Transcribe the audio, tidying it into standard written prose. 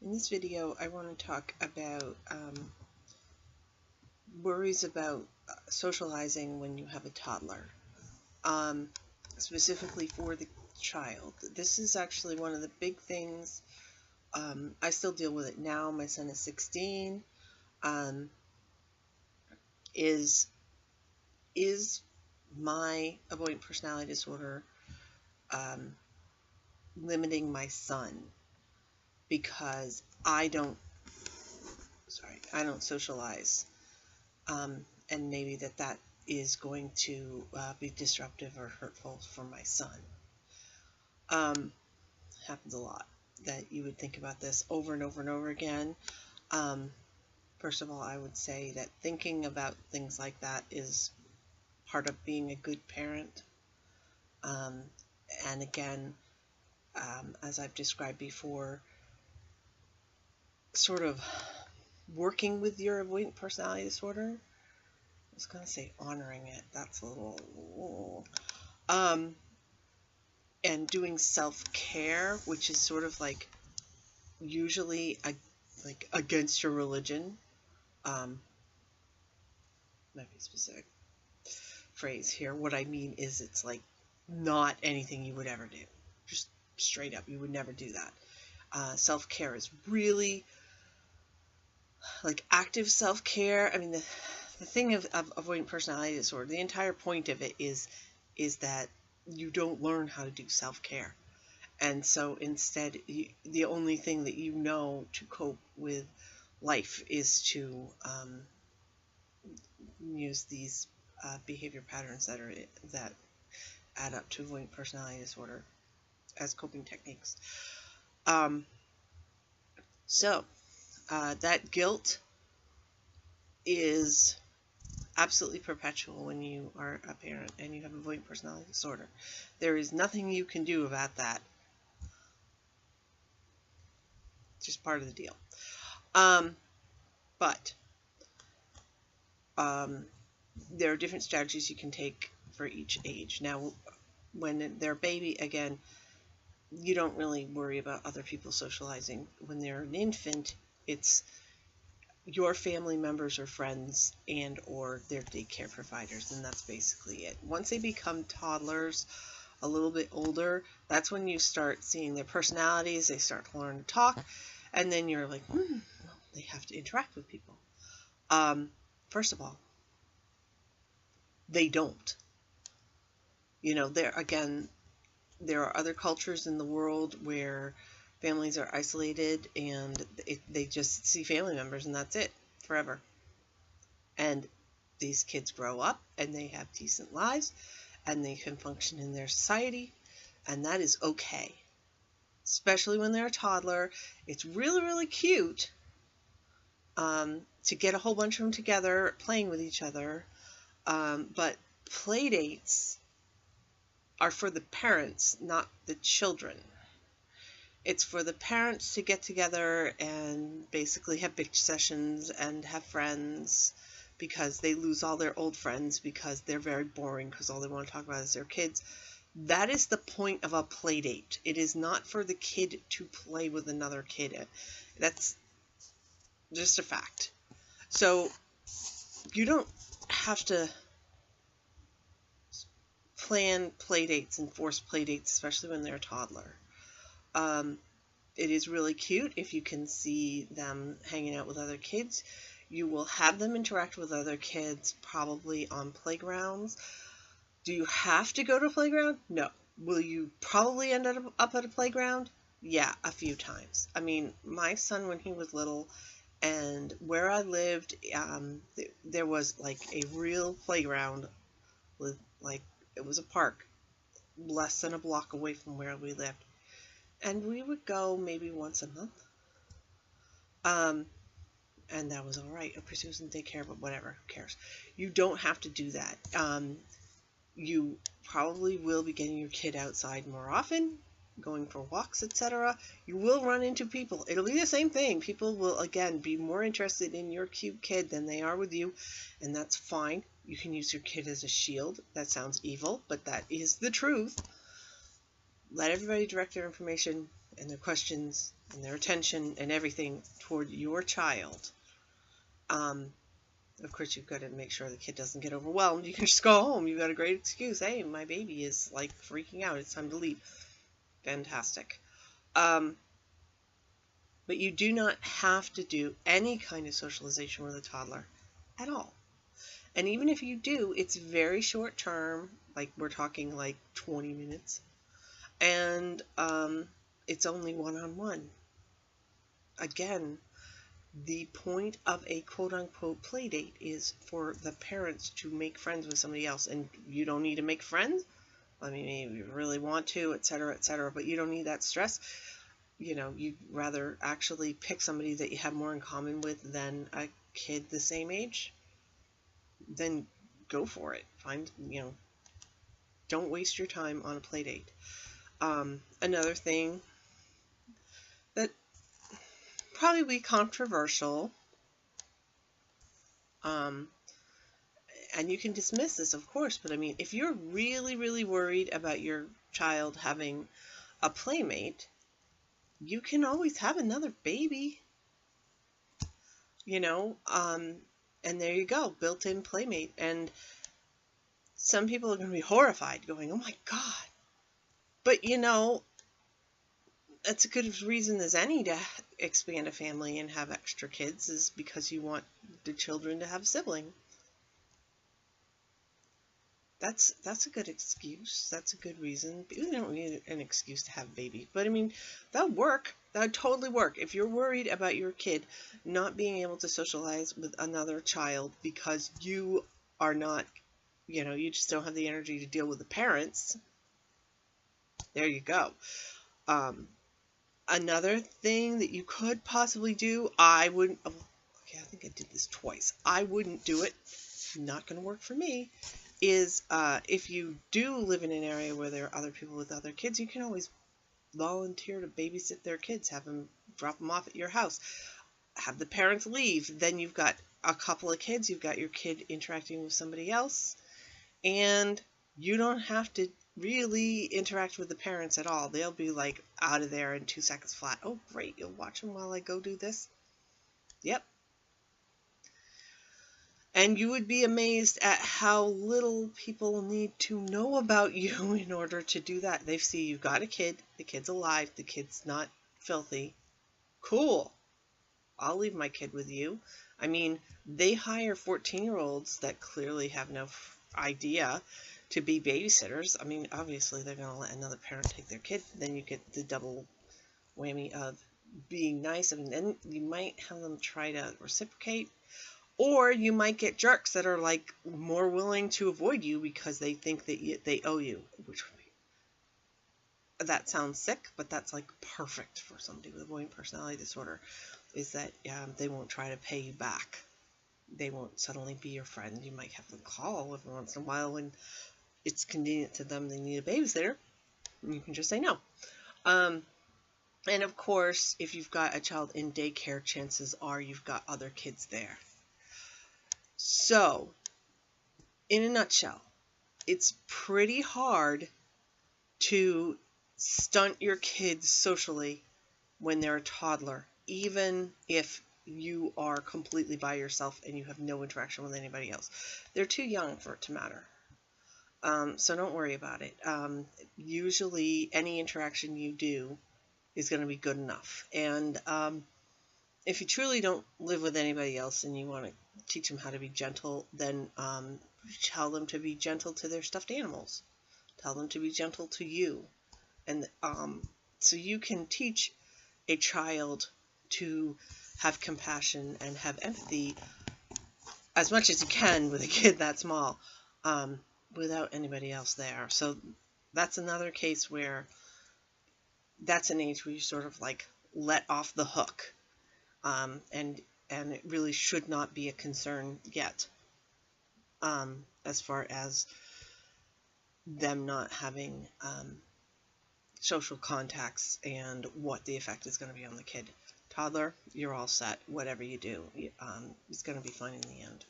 In this video, I want to talk about worries about socializing when you have a toddler, specifically for the child. This is actually one of the big things. I still deal with it now. My son is 16. Is my avoidant personality disorder limiting my son because I don't socialize, and maybe that is going to be disruptive or hurtful for my son. Happens a lot that you would think about this over and over and over again. First of all, I would say that thinking about things like that is part of being a good parent. And again, as I've described before, sort of working with your avoidant personality disorder. I was going to say honoring it. That's a little... and doing self-care, which is sort of like usually like against your religion. Might be a specific phrase here. What I mean is it's like not anything you would ever do. Just straight up, you would never do that. Self-care is really like active self-care. I mean, the thing of avoidant personality disorder, the entire point of it is that you don't learn how to do self-care. And so instead, the only thing that you know to cope with life is to use these behavior patterns that add up to avoidant personality disorder as coping techniques. So that guilt is absolutely perpetual when you are a parent and you have avoidant personality disorder. There is nothing you can do about that. It's just part of the deal. But there are different strategies you can take for each age. Now, when they're a baby, again, you don't really worry about other people socializing. When they're an infant, it's your family members or friends and or their daycare providers, and that's basically it. Once they become toddlers, a little bit older, that's when you start seeing their personalities. They start to learn to talk, and then you're like, they have to interact with people. First of all, they don't. You know, there are other cultures in the world where families are isolated and they just see family members and that's it forever. And these kids grow up and they have decent lives and they can function in their society, and that is okay. Especially when they're a toddler. It's really, really cute to get a whole bunch of them together playing with each other. But play dates are for the parents, not the children. It's for the parents to get together and basically have bitch sessions and have friends, because they lose all their old friends because they're very boring because all they want to talk about is their kids. That is the point of a play date. It is not for the kid to play with another kid. That's just a fact. So you don't have to plan play dates and force play dates, especially when they're a toddler. It is really cute if you can see them hanging out with other kids. You will have them interact with other kids probably on playgrounds. Do you have to go to a playground? No. Will you probably end up at a playground? Yeah, a few times. I mean, my son, when he was little, and where I lived, there was like a real playground with it was a park less than a block away from where we lived. And we would go maybe once a month. And that was all right. Of course, it was in daycare, but whatever, who cares? You don't have to do that. You probably will be getting your kid outside more often, going for walks, etc. You will run into people. It'll be the same thing. People will, again, be more interested in your cute kid than they are with you, and that's fine. You can use your kid as a shield. That sounds evil, but that is the truth. Let everybody direct their information and their questions and their attention and everything toward your child. Of course, you've got to make sure the kid doesn't get overwhelmed. You can just go home. You've got a great excuse. Hey, my baby is like freaking out. It's time to leave. Fantastic. But you do not have to do any kind of socialization with a toddler at all. And even if you do, it's very short term. Like we're talking like 20 minutes. And it's only one-on-one. Again, the point of a quote-unquote play date is for the parents to make friends with somebody else. And you don't need to make friends. I mean, maybe you really want to, etc., but you don't need that stress. You know, you'd rather actually pick somebody that you have more in common with than a kid the same age. Then go for it. Don't waste your time on a play date. Another thing that probably be controversial, and you can dismiss this, of course, but I mean, if you're really, really worried about your child having a playmate, you can always have another baby, and there you go, built-in playmate. And some people are going to be horrified, going, oh my God. But, that's a good reason as any to expand a family and have extra kids, is because you want the children to have a sibling. That's a good excuse. That's a good reason. You don't need an excuse to have a baby. But I mean, that would work. That would totally work. If you're worried about your kid not being able to socialize with another child because you are not, you just don't have the energy to deal with the parents, there you go. Another thing that you could possibly do, I think I did this twice. I wouldn't do it. Not going to work for me. Is if you do live in an area where there are other people with other kids, you can always volunteer to babysit their kids, drop them off at your house, have the parents leave, then you've got a couple of kids, you've got your kid interacting with somebody else, and you don't have to really interact with the parents at all. They'll be like out of there in 2 seconds flat. Oh great, you'll watch them while I go do this? Yep. And you would be amazed at how little people need to know about you in order to do that. They see you've got a kid, the kid's alive, the kid's not filthy. Cool. I'll leave my kid with you. I mean, they hire 14-year-olds that clearly have no idea to be babysitters. I mean, obviously they're going to let another parent take their kid. Then you get the double whammy of being nice, and then you might have them try to reciprocate. Or you might get jerks that are like more willing to avoid you because they think that they owe you, which would be, that sounds sick, but that's like perfect for somebody with avoidant personality disorder, is that they won't try to pay you back. They won't suddenly be your friend. You might have them call every once in a while when it's convenient to them, they need a babysitter, and you can just say no. And of course, if you've got a child in daycare, chances are you've got other kids there. So, in a nutshell, it's pretty hard to stunt your kids socially when they're a toddler, even if you are completely by yourself and you have no interaction with anybody else. They're too young for it to matter. So don't worry about it. Usually, any interaction you do is going to be good enough. And if you truly don't live with anybody else and you want to teach them how to be gentle, then tell them to be gentle to their stuffed animals. Tell them to be gentle to you. And so you can teach a child to have compassion and have empathy as much as you can with a kid that small, without anybody else there. So that's another case where that's an age where you sort of like let off the hook. And it really should not be a concern yet, as far as them not having social contacts and what the effect is going to be on the kid. Toddler, you're all set. Whatever you do, it's going to be fine in the end.